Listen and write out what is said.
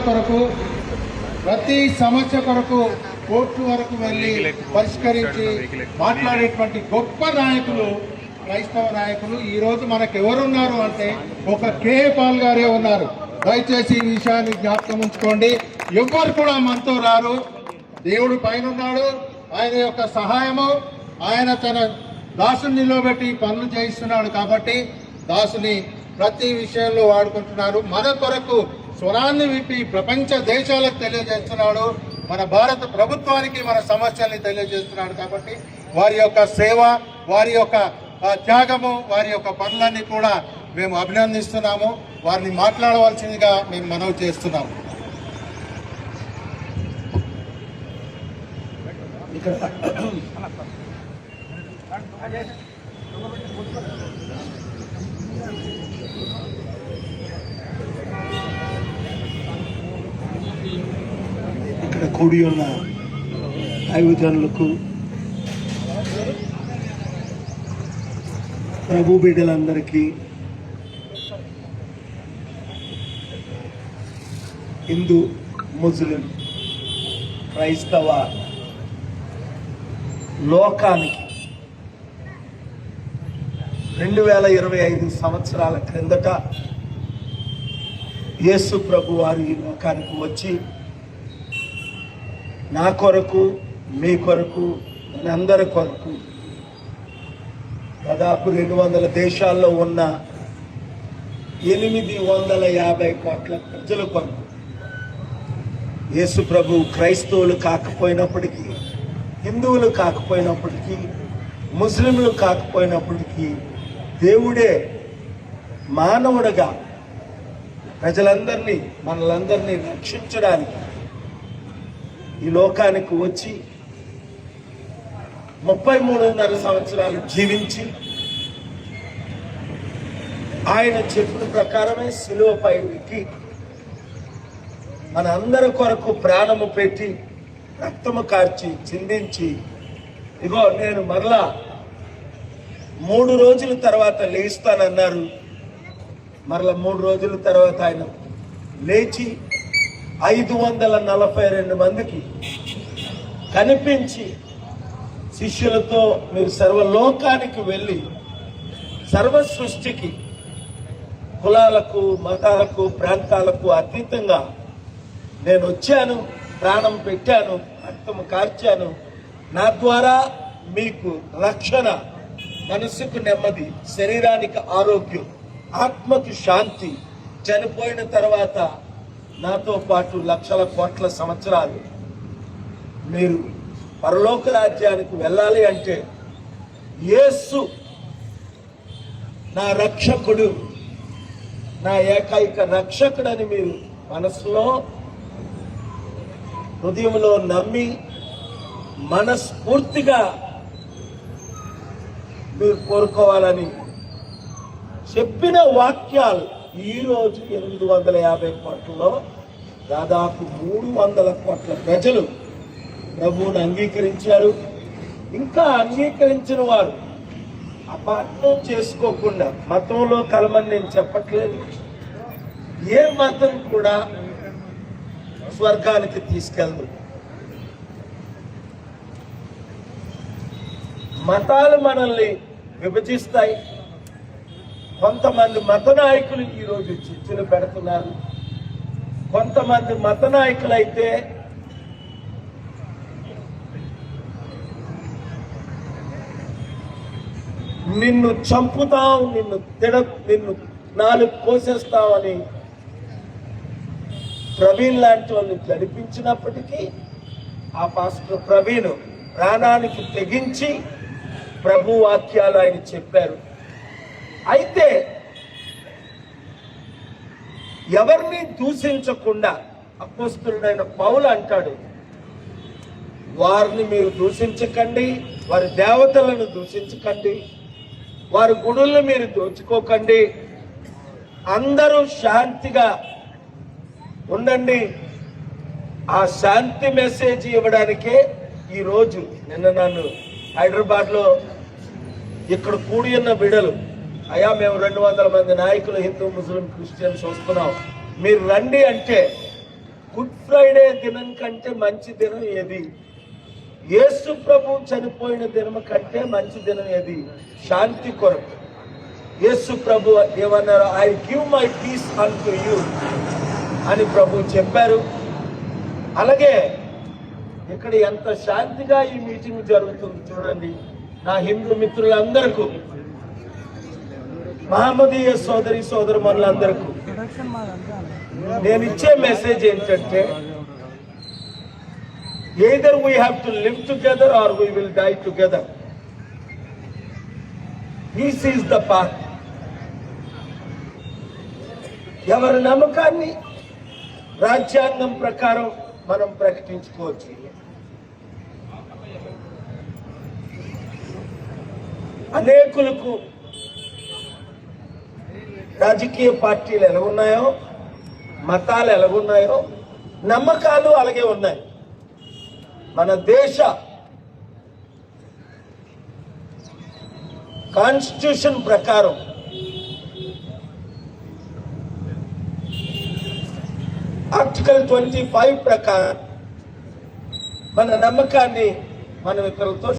కొరకు, ప్రతి సమస్య కొరకు కోర్టు వరకు వెళ్ళి పరిష్కరించి మాట్లాడేటువంటి గొప్ప నాయకులు క్రైస్తవ నాయకులు ఈరోజు మనకు ఎవరున్నారు అంటే ఒక కేఏ పాల్ గారే ఉన్నారు. దయచేసి ఈ విషయాన్ని జ్ఞాపకం ఉంచుకోండి. ఎవ్వరు కూడా మనతో రారు. దేవుడు పైన ఉన్నాడు. ఆయన యొక్క సహాయము, ఆయన తన దాసుని నిలబెట్టి పనులు చేయిస్తున్నాడు. కాబట్టి దాసుని ప్రతి విషయంలో వాడుకుంటున్నారు. మన కొరకు స్వరాన్ని విప్పి ప్రపంచ దేశాలకు తెలియజేస్తున్నాడు. మన భారత ప్రభుత్వానికి మన సమస్యల్ని తెలియజేస్తున్నాడు. కాబట్టి వారి యొక్క సేవ, వారి యొక్క త్యాగము, వారి యొక్క పనులన్నీ కూడా మేము అభినందిస్తున్నాము. వారిని మాట్లాడవలసిందిగా మేము మనవి చేస్తున్నాము. ఇక్కడ కూడి ఉన్న దైవజనులకు, ప్రభు బిడ్డలందరికీ, హిందూ, ముస్లిం, క్రైస్తవ లోకానికి 2025 సంవత్సరాల క్రిందట యేసు ప్రభు వారు ఈ లోకానికి వచ్చి నా కొరకు, మీ కొరకు, మనందరి కొరకు దాదాపు 200 దేశాల్లో ఉన్న 850 కోట్ల ప్రజల కొరకు యేసు ప్రభు క్రైస్తవులు కాకపోయినప్పటికీ, హిందువులు కాకపోయినప్పటికీ, ముస్లింలు కాకపోయినప్పటికీ దేవుడే మానవుడిగా ప్రజలందరినీ, మనలందరినీ రక్షించడానికి ఈ లోకానికి వచ్చి 33.5 సంవత్సరాలు జీవించి ఆయన చెప్పిన ప్రకారమే శిలువపై ఎక్కి మన అందరి కొరకు ప్రాణము పెట్టి రక్తము కార్చి చిందించి, ఇగో నేను మరలా 3 రోజుల తర్వాత లేస్తానన్నారు. మరలా 3 రోజుల తర్వాత ఆయన లేచి 542 మందికి కనిపించి శిష్యులతో మీరు సర్వలోకానికి వెళ్ళి సర్వ సృష్టికి, కులాలకు, మతాలకు, ప్రాంతాలకు అతీతంగా నేను వచ్చాను, ప్రాణం పెట్టాను, రక్తము కార్చాను, నా ద్వారా మీకు రక్షణ, మనసుకు నెమ్మది, శరీరానికి ఆరోగ్యం, ఆత్మకు శాంతి, చనిపోయిన తర్వాత నాతో పాటు లక్షల కోట్ల సంవత్సరాలు మీరు పరలోక రాజ్యానికి వెళ్ళాలి అంటే యేసు నా రక్షకుడు, నా ఏకైక రక్షకుడని మీరు మనసులో, హృదయంలో నమ్మి మనస్ఫూర్తిగా మీరు కోరుకోవాలని చెప్పిన వాక్యాలు ఈరోజు 850 కోట్లలో దాదాపు 300 కోట్ల ప్రజలు ప్రభువుని అంగీకరించారు. ఇంకా అంగీకరించిన వారు అపార్థం చేసుకోకుండా, మతంలో కలమని నేను చెప్పట్లేదు, ఏ మతం కూడా స్వర్గానికి తీసుకెళ్దు. మతాలు మనల్ని విభజిస్తాయి. కొంతమంది మత నాయకులు ఈరోజు చిచ్చులు పెడుతున్నారు. కొంతమంది మత నాయకులైతే నిన్ను చంపుతాం, నిన్ను 4 కోసేస్తామని ప్రవీణ్ లాంటి వాళ్ళని గడిపించినప్పటికీ ఆ పాస్టర్ ప్రవీణ్ ప్రాణానికి తెగించి ప్రభు వాక్యాలు ఆయన చెప్పారు. అయితే ఎవరిని దూషించకుండా అపోస్తలుడైన పౌలు అంటాడు, వారిని మీరు దూషించకండి, వారి దేవతలను దూషించకండి, వారి గుడులను మీరు దోచుకోకండి, అందరూ శాంతిగా ఉండండి. ఆ శాంతి మెసేజ్ ఇవ్వడానికే ఈరోజు నిన్న నన్ను హైదరాబాద్లో ఇక్కడ కూడి ఉన్న బిడలు, అయ్యా మేము 200 మంది నాయకులు, హిందూ, ముస్లిం, క్రిస్టియన్స్ వస్తున్నాం, మీరు రండి అంటే గుడ్ ఫ్రైడే దినం కంటే మంచి దినం ఏది? యేసు ప్రభు చనిపోయిన దినం కంటే మంచి దినం ఏది? శాంతి కొరకు యేసు ప్రభు ఏమన్నారు? I give my peace unto you అని ప్రభు చెప్పారు. అలాగే ఇక్కడ ఎంత శాంతిగా ఈ మీటింగ్ జరుగుతుంది చూడండి. నా హిందూ మిత్రులందరికీ, మహమ్మదీయ సోదరి సోదరుమణులందరికీ నేను ఇచ్చే మెసేజ్ ఏంటంటే, either we have to live together or we will die together. This is the path. ఎవరి నమ్మకాన్ని రాజ్యాంగం ప్రకారం మనం ప్రకటించుకోవచ్చు. అనేకులకు రాజకీయ పార్టీలు ఎలాగున్నాయో, మతాలు ఎలాగున్నాయో, నమ్మకాలు అలాగే ఉన్నాయి. మన దేశ కాన్స్టిట్యూషన్ ప్రకారం ఆర్టికల్ 25 ప్రకారం మన నమ్మకాన్ని మనం ఇతరులతో